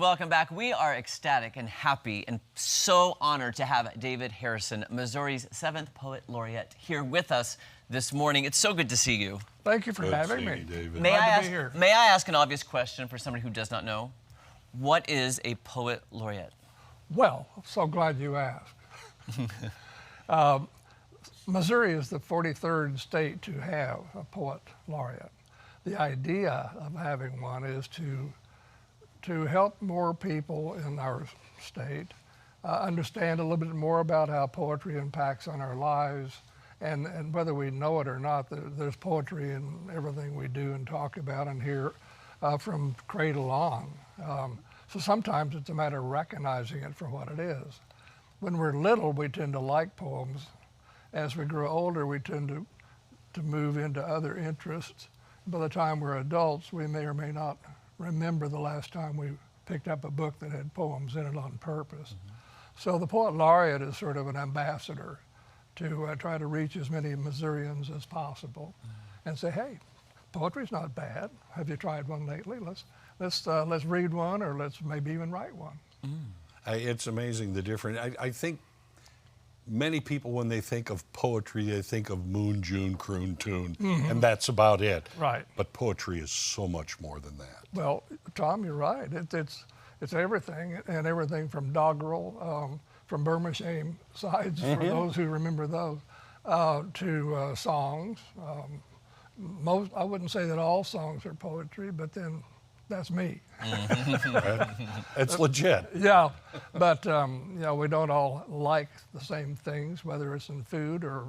Welcome back. We are ecstatic and happy and so honored to have David Harrison, Missouri's 7th Poet Laureate, here with us this morning. It's so good to see you. Thank you for having me. David. May I ask an obvious question for somebody who does not know? What is a Poet Laureate? Well, I'm so glad you asked. Missouri is the 43rd state to have a Poet Laureate. The idea of having one is to help more people in our state understand a little bit more about how poetry impacts on our lives, and whether we know it or not, there's poetry in everything we do and talk about and hear from cradle on. So sometimes it's a matter of recognizing it for what it is. When we're little, we tend to like poems. As we grow older, we tend to move into other interests. By the time we're adults, we may or may not remember the last time we picked up a book that had poems in it on purpose. So the Poet Laureate is sort of an ambassador to try to reach as many Missourians as possible and say, hey, poetry's not bad. Have you tried one lately? Let's read one, or let's maybe even write one. It's amazing the difference. I think many people, when they think of poetry, they think of Moon, June, Croon, Tune, and that's about it. Right. But poetry is so much more than that. Well, Tom, you're right. It's everything, and everything from doggerel, from Burma Shame sides, for those who remember those, to songs. I wouldn't say that all songs are poetry, but then that's me. It's legit. Yeah, but we don't all like the same things, whether it's in food or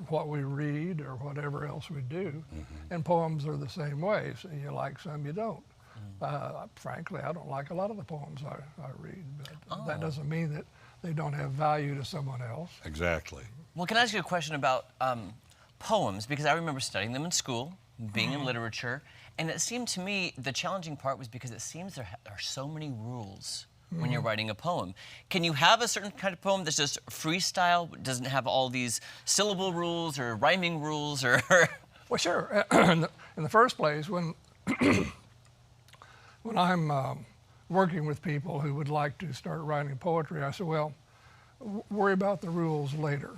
what we read or whatever else we do. And poems are the same way. So you like some, you don't. Frankly, I don't like a lot of the poems I read, but that doesn't mean that they don't have value to someone else. Exactly. Well, can I ask you a question about poems? Because I remember studying them in school, being in literature, and it seemed to me the challenging part was because it seems there are so many rules when you're writing a poem. Can you have a certain kind of poem that's just freestyle, doesn't have all these syllable rules or rhyming rules, or? Well, sure. In the first place, when I'm working with people who would like to start writing poetry, I say, well, worry about the rules later.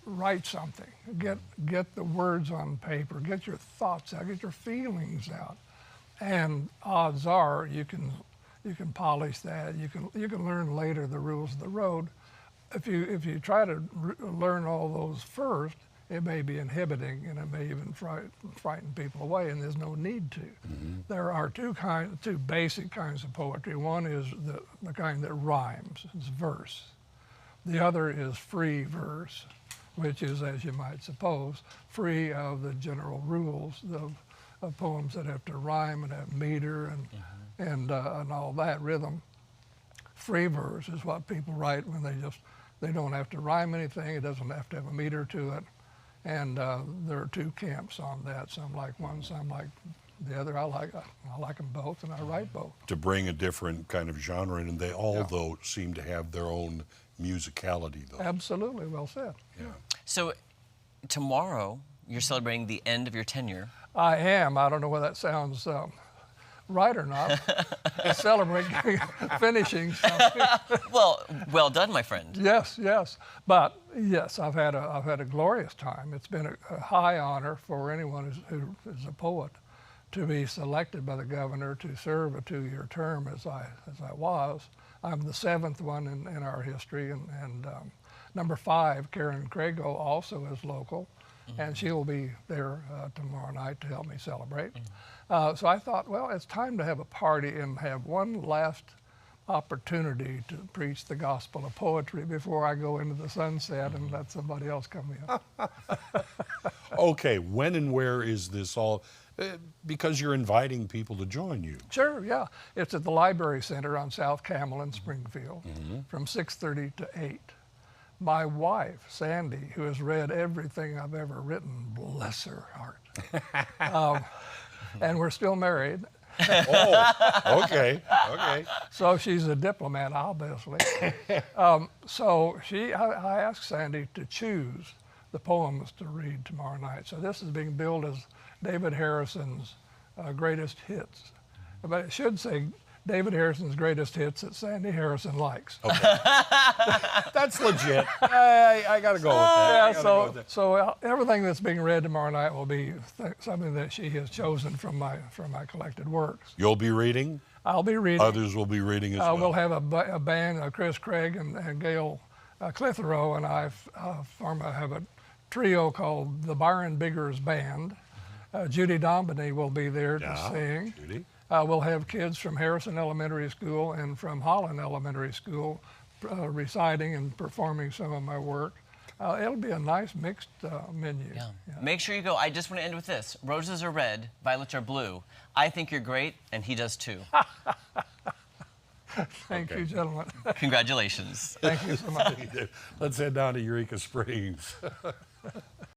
Write something. Get the words on paper. Get your thoughts out. Get your feelings out. And odds are you can polish that. You can learn later the rules of the road. If you try to learn all those first, it may be inhibiting, and it may even frighten people away, and there's no need to. There are two basic kinds of poetry. One is the kind that rhymes. It's verse. The other is free verse, which is, as you might suppose, free of the general rules of poems that have to rhyme and have meter and all that, rhythm. Free verse is what people write when they don't have to rhyme anything. It doesn't have to have a meter to it. And there are two camps on that. Some like one, some like the other. I like them both, and I write both. To bring a different kind of genre in, and they all, though, seem to have their own musicality, though. Absolutely, well said. Yeah. So tomorrow, you're celebrating the end of your tenure. I am. I don't know whether that sounds right or not. Celebrating finishing something. Well done, my friend. Yes. But yes, I've had a glorious time. It's been a high honor for anyone who is a poet to be selected by the governor to serve a 2-year term as I was. I'm the 7th one in our history, and number 5, Karen Crago, also is local, and she will be there tomorrow night to help me celebrate. So I thought, well, it's time to have a party and have one last opportunity to preach the gospel of poetry before I go into the sunset and let somebody else come in. Okay, when and where is this all? Because you're inviting people to join you. Sure, yeah. It's at the Library Center on South Camel in Springfield from 6:30 to 8. My wife, Sandy, who has read everything I've ever written, bless her heart. And we're still married. Oh, okay. So she's a diplomat, obviously. So I asked Sandy to choose the poems to read tomorrow night. So this is being billed as David Harrison's greatest hits. But it should say David Harrison's greatest hits that Sandy Harrison likes. Okay. That's legit. I got to go with that. I Yeah, gotta go with that. so everything that's being read tomorrow night will be something that she has chosen from my collected works. You'll be reading. I'll be reading. Others will be reading as well. We'll have a band, Chris Craig and Gail Clitheroe, and I have a trio called the Byron Biggers Band. Judy Dombany will be there to sing. Judy. We'll have kids from Harrison Elementary School and from Holland Elementary School reciting and performing some of my work. It'll be a nice mixed menu. Yeah. Make sure you go. I just want to end with this. Roses are red, violets are blue. I think you're great, and he does too. Thank you, gentlemen. Congratulations. Thank you so much. Let's head down to Eureka Springs.